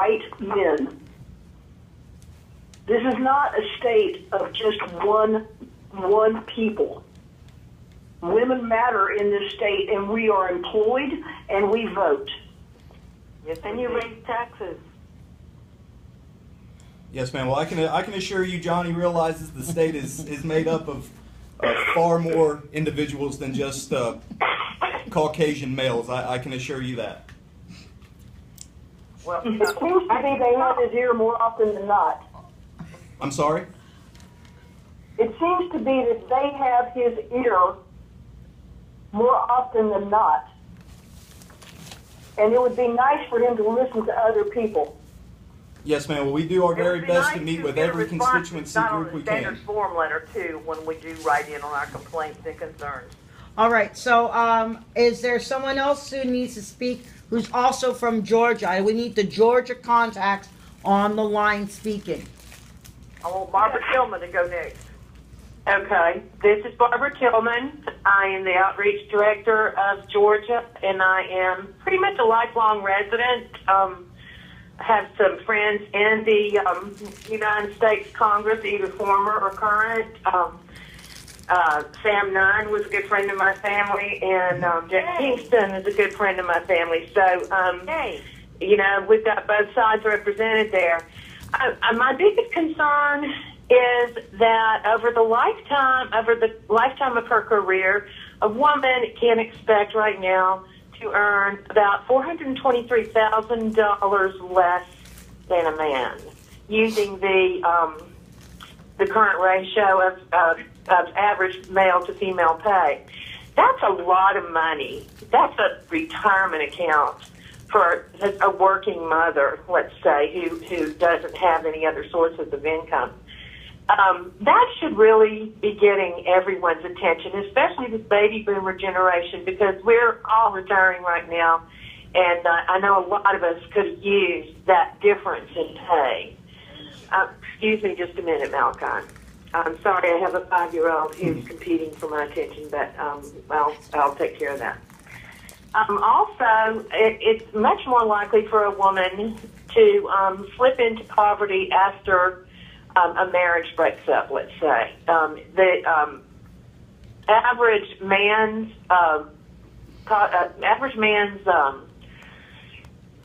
white men. This is not a state of just one people. Women matter in this state, and we are employed and we vote. Yes, and you raise taxes. Yes, ma'am. Well, I can assure you, Johnny realizes the state is made up of far more individuals than just Caucasian males. I can assure you that. Well, it seems to be they have his ear more often than not. I'm sorry? It seems to be that they have his ear more often than not. And it would be nice for him to listen to other people. Yes, ma'am. Well, we do our very best to meet with every constituency group we can. Standard form letter, too, when we do write in on our complaints and concerns. All right, so is there someone else who needs to speak who's also from Georgia? We need the Georgia contacts on the line speaking. I want Barbara Tillman to go next. Okay, this is Barbara Tillman. I am the Outreach Director of Georgia, and I am pretty much a lifelong resident. I have some friends in the United States Congress, either former or current. Sam Nunn was a good friend of my family, and Jack Kingston is a good friend of my family. So, we've got both sides represented there. My biggest concern is that over the lifetime of her career, a woman can expect right now to earn about $423,000 less than a man, using the current ratio of average male to female pay. That's a lot of money. That's a retirement account for a working mother, let's say, who doesn't have any other sources of income. That should really be getting everyone's attention, especially this baby boomer generation, because we're all retiring right now, and I know a lot of us could have used that difference in pay. Excuse me just a minute, Malcolm. I'm sorry, I have a 5-year-old who's competing for my attention, but I'll take care of that. Also, it's much more likely for a woman to slip into poverty after a marriage breaks up, let's say. The average man's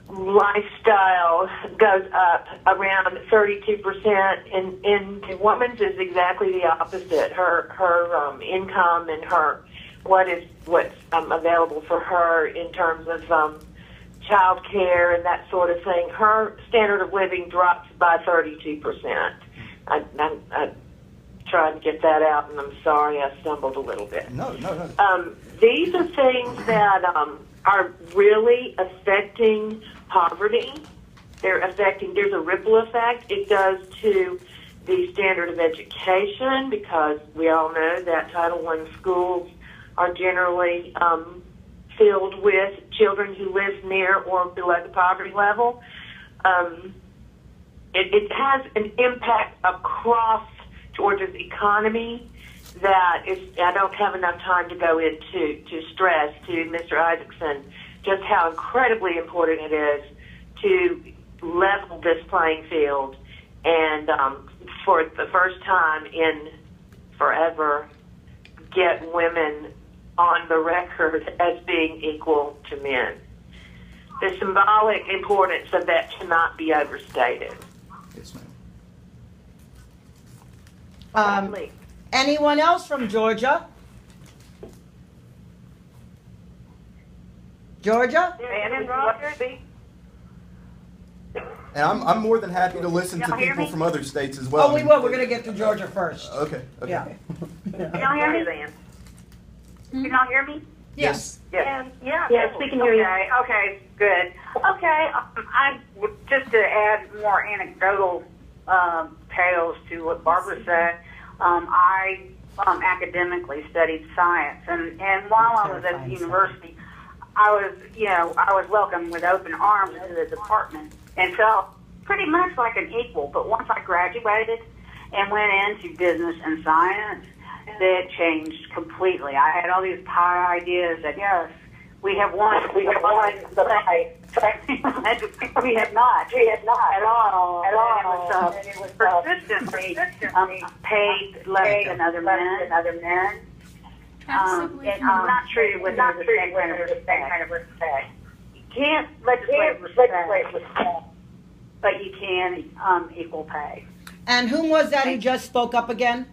lifestyle goes up around 32%, and the woman's is exactly the opposite. Her income and what's available for her in terms of child care and that sort of thing, her standard of living drops by 32%. I tried to get that out, and I'm sorry I stumbled a little bit. No. These are things that are really affecting poverty. There's a ripple effect. It does to the standard of education, because we all know that Title I schools are generally filled with children who live near or below the poverty level. It has an impact across Georgia's economy that I don't have enough time to go into to stress to Mr. Isakson just how incredibly important it is to level this playing field and for the first time in forever get women on the record as being equal to men. The symbolic importance of that cannot be overstated. Yes, ma'am. Anyone else from Georgia? Georgia? And I'm more than happy to listen to people from other states as well. Oh, we will. We're going to get to Georgia first. Okay. Yeah. Can y'all hear me? Can y'all hear me? Yes. Yes. Yes, we can hear you. Okay, good. Okay, just to add more anecdotal tales to what Barbara said, I academically studied science, and while I was at the university, I was welcomed with open arms into the department and felt pretty much like an equal. But once I graduated and went into business and science, it changed completely. I had all these pie ideas that, yes, We have won the fight. We have not at all. And it was persistently paid less than other men. And not treated with the same kind of respect. You can't legislate respect, but you can equal pay. And whom was that who just spoke up again?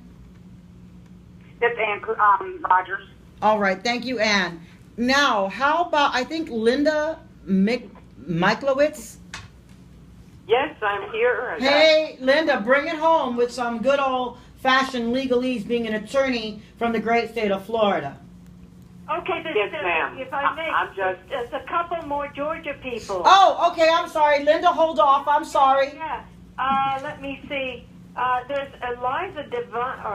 That's Ann Rogers. All right, thank you, Ann. Now, how about, I think Linda Miklowitz? Yes, I'm here. Hey, Linda, bring it home with some good old-fashioned legalese, being an attorney from the great state of Florida. Okay, Yes, ma'am. if I may, I'm just... there's a couple more Georgia people. Oh, okay, I'm sorry. Linda, hold off. I'm sorry. Yeah. Let me see. There's Eliza Devine.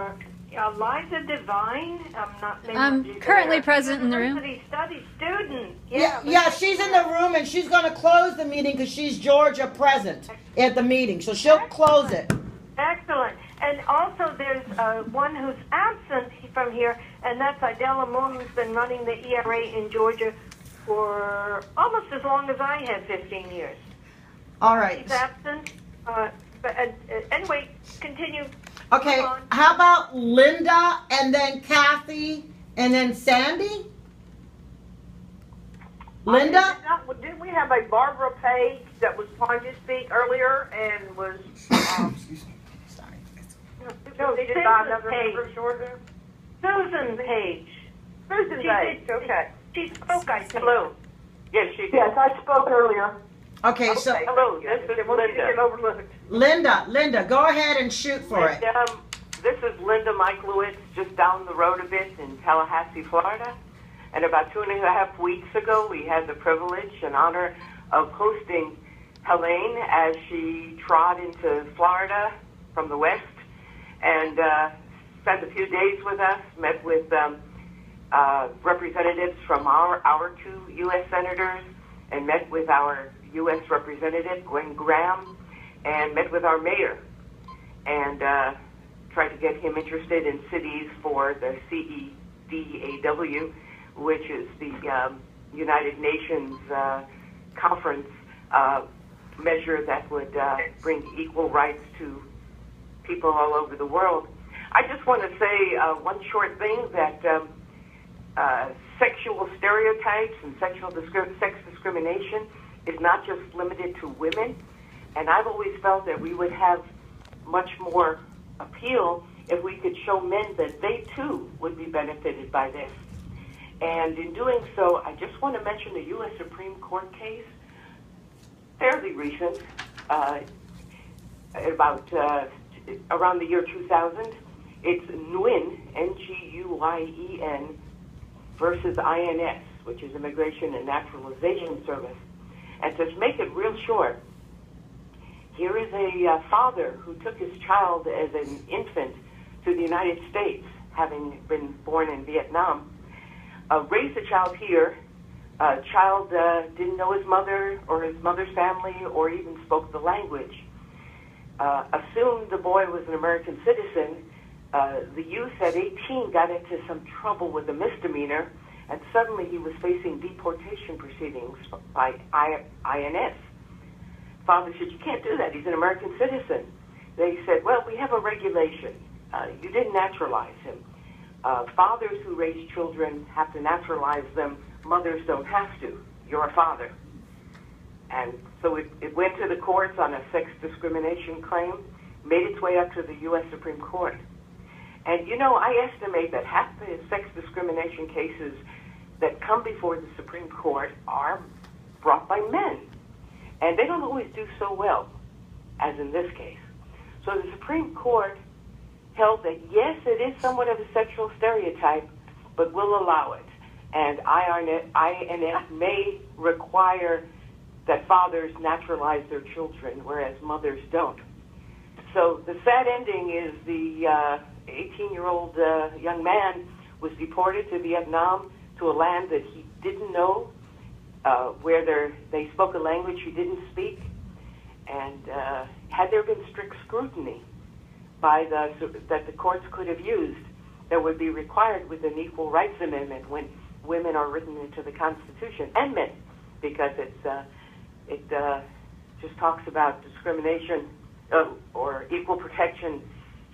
I'm currently present in the room. University study student. Yeah, she's in the room, and she's going to close the meeting because she's Georgia present at the meeting, so she'll close it. Excellent. And also there's one who's absent from here, and that's Idella Moore, who's been running the ERA in Georgia for almost as long as I have, 15 years. All right. She's absent. But anyway, continue. Okay, Go on. how about Linda, and then Kathy, and then Sandy? Linda? Didn't we have a Barbara Page that was trying to speak earlier and was, No, did Susan by another Page. member shorter? Susan Page. Susan Page, okay. She spoke, I think. Hello. Yes, she did. Yes, I spoke earlier. Okay, so Hello, this is Linda. Linda, go ahead and shoot for it. This is Linda Miklowitz, just down the road a bit in Tallahassee, Florida. And about 2.5 weeks ago, we had the privilege and honor of hosting Helene as she trod into Florida from the west and spent a few days with us, met with representatives from our 2 U.S. senators, and met with our U.S. Representative, Gwen Graham, and met with our mayor, and tried to get him interested in cities for the CEDAW, which is the United Nations conference measure that would bring equal rights to people all over the world. I just want to say one short thing, that sexual stereotypes and sex discrimination is not just limited to women, and I've always felt that we would have much more appeal if we could show men that they too would be benefited by this. And in doing so, I just want to mention a U.S. Supreme Court case, fairly recent, about around the year 2000. It's Nguyen, Nguyen, versus INS, which is Immigration and Naturalization Service. And to make it real short, here is a father who took his child as an infant to the United States, having been born in Vietnam, raised the child here. Child didn't know his mother or his mother's family or even spoke the language. Assumed the boy was an American citizen. The youth at 18 got into some trouble with a misdemeanor, and suddenly he was facing deportation proceedings by INS. Father said, "You can't do that. He's an American citizen." They said, "Well, we have a regulation. You didn't naturalize him. Fathers who raise children have to naturalize them. Mothers don't have to. You're a father." And so it went to the courts on a sex discrimination claim, made its way up to the U.S. Supreme Court. And, you know, I estimate that half the sex discrimination cases that come before the Supreme Court are brought by men. And they don't always do so well, as in this case. So the Supreme Court held that, yes, it is somewhat of a sexual stereotype, but will allow it. And INS may require that fathers naturalize their children, whereas mothers don't. So the sad ending is the 18-year-old young man was deported to Vietnam, to a land that he didn't know, where they spoke a language he didn't speak. And had there been strict scrutiny that the courts could have used, that would be required with an Equal Rights Amendment, when women are written into the Constitution, and men, because it just talks about discrimination or equal protection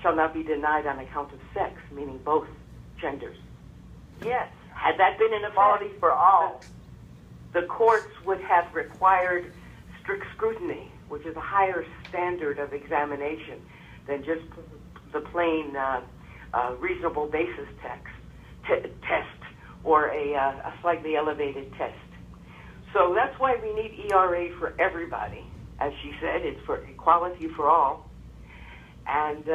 shall not be denied on account of sex, meaning both genders. Yes. Had that been in Equality for all. the courts would have required strict scrutiny, which is a higher standard of examination than just the plain reasonable basis test or a slightly elevated test. So that's why we need ERA for everybody. As she said, it's for equality for all. And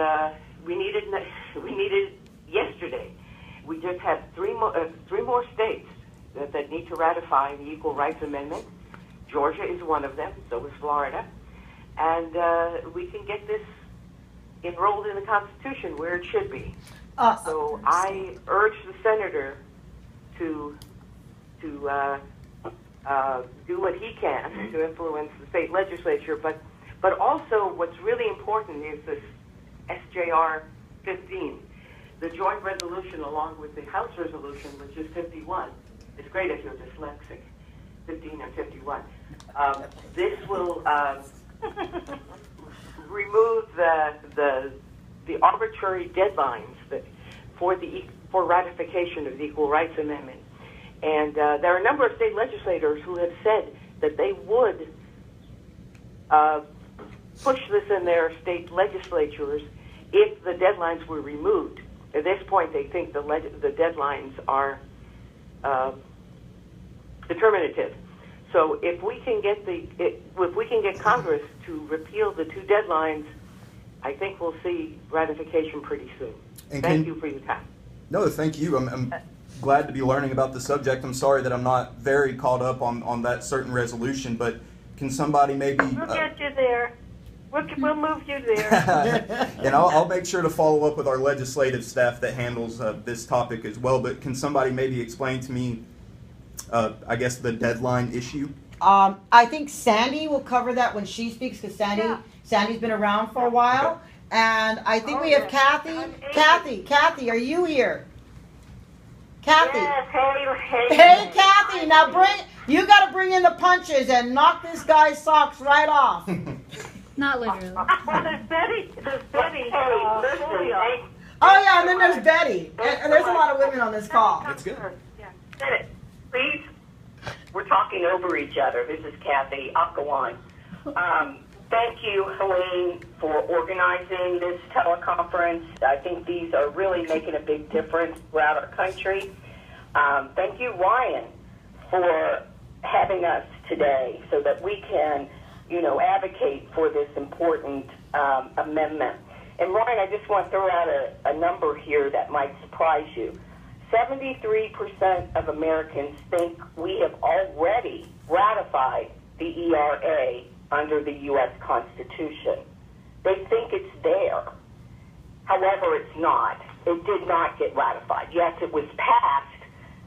we need it yesterday. We just have three more states that need to ratify the Equal Rights Amendment. Georgia is one of them, so is Florida. And we can get this enrolled in the Constitution where it should be. So I urge the senator to do what he can to influence the state legislature, but also what's really important is this SJR 15, the joint resolution along with the House resolution, which is 51. It's great if you're dyslexic, 15 and 51. This will remove the arbitrary deadlines for ratification of the Equal Rights Amendment. And there are a number of state legislators who have said that they would push this in their state legislatures if the deadlines were removed. At this point, they think the deadlines are determinative. So if we can get Congress to repeal the two deadlines, I think we'll see ratification pretty soon. And thank you for your time. No, thank you. I'm glad to be learning about the subject. I'm sorry that I'm not very caught up on that certain resolution, but can somebody maybe... We'll get you there. We'll move you there. And I'll make sure to follow up with our legislative staff that handles this topic as well, but can somebody maybe explain to me, I guess, the deadline issue? I think Sandy will cover that when she speaks, because Sandy's been around for a while. Okay. And I think we have Kathy. Kathy, are you here? Kathy. Yes, hey. Hey, Kathy. Now you got to bring in the punches and knock this guy's socks right off. Not literally. Well, there's Betty. Hey, listen, hey. Oh yeah, and then there's Betty. And there's a lot of women on this call. That's good. Senate, please. We're talking over each other. This is Kathy. I'll go on. Thank you, Helene, for organizing this teleconference. I think these are really making a big difference throughout our country. Thank you, Ryan, for having us today so that we can, advocate for this important amendment. And Ryan, I just want to throw out a number here that might surprise you. 73% of Americans think we have already ratified the ERA under the U.S. Constitution. They think it's there. However, it's not. It did not get ratified. Yes, it was passed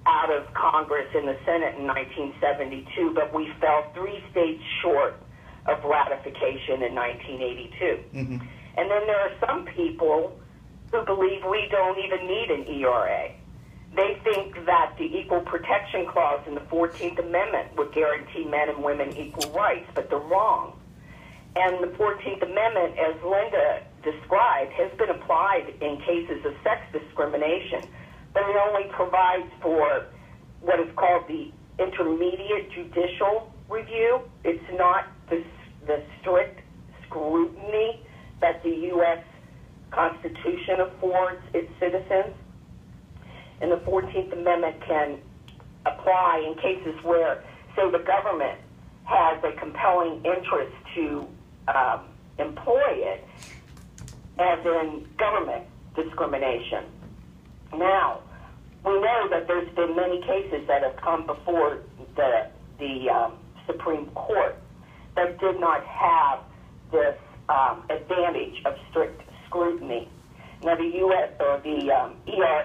out of Congress in the Senate in 1972, but we fell 3 states short of ratification in 1982. Mm-hmm. And then there are some people who believe we don't even need an ERA. They think that the Equal Protection Clause in the 14th Amendment would guarantee men and women equal rights, but they're wrong. And the 14th Amendment, as Linda described, has been applied in cases of sex discrimination, but it only provides for what is called the intermediate judicial review. It's not the strict scrutiny that the U.S. Constitution affords its citizens. And the 14th Amendment can apply in cases where, say, the government has a compelling interest to employ it, as in government discrimination. Now, we know that there's been many cases that have come before the Supreme Court that did not have this advantage of strict scrutiny. Now, the U.S. or the ERA